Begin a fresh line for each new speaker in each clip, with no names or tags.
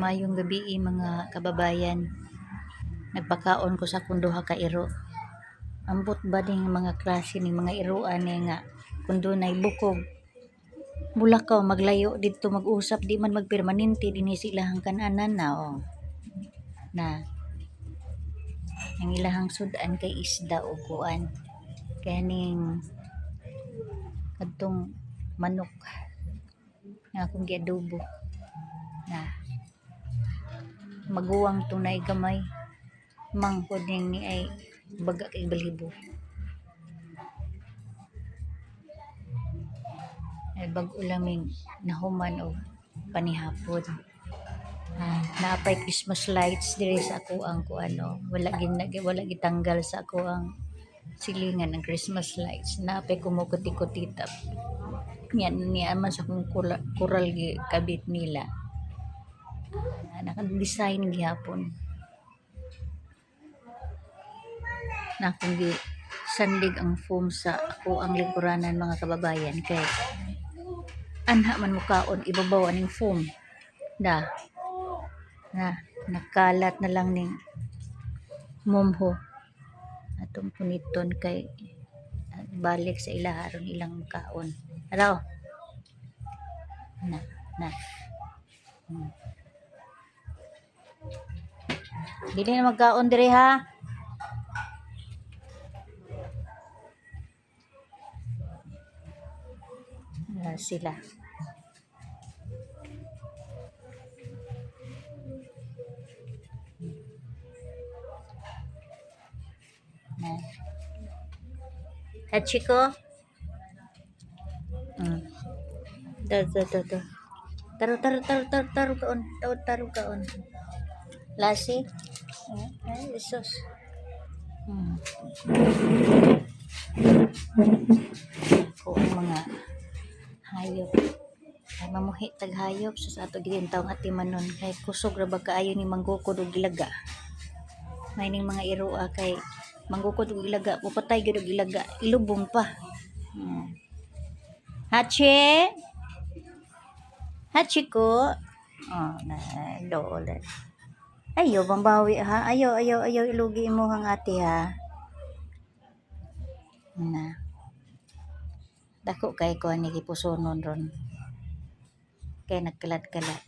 Mayong gabi mga kababayan. Nagpakaon ko sa akong duha ka iro. Ambot ba ning mga klase ni mga iruan ni nga kun dunay bukog. Bulakaw maglayo didto mag-usap di man magpermanente dinhi silahang kan-anan na oh. Na ang ilahang sudan kay isda o kuan. Kaya ning kadtong manok nga akong giadobo na maguwang tunay gamay mangkod ning ni ay baga kay balibo ay bag-o laming nahuman og panihapon. Naapay Christmas lights diri sa ako ang kuano wala gitanggal sa ako ang silingan ng Christmas lights. Naapay kumukuti-kutita yan niya man sa kong kural gi kabit nila. Naka-design gihapon na akong gi sandig ang foam sa ako ang lingkuranan mga kababayan kay anha man mukaon ibabaw aning foam na nakalat na lang ning mumho atong puniton kay balik sa ilaha aron ilang kaon araw na dili na magkaon diri ha. Sila Hachiko taru kaon lasi ay isos ko mga hayop ay mamuhi tag hayop sa ato gid taong atimanon kay kusog ra ba kaayo ni manggukod og ilaga may ning mga iroa kay manggukod og ilaga pupatay gyud og ilaga ilubong pa. Hachiko na dole ayo bambawi ha ayaw ilugi mo hang ate ha na dako kay ko ani gipusonon ron kay nagkalat-kalat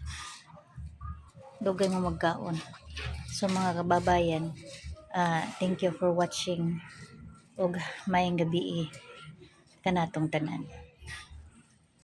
dugay mo magkaon. So mga kababayan, thank you for watching og maayong gabi kanatong tanan.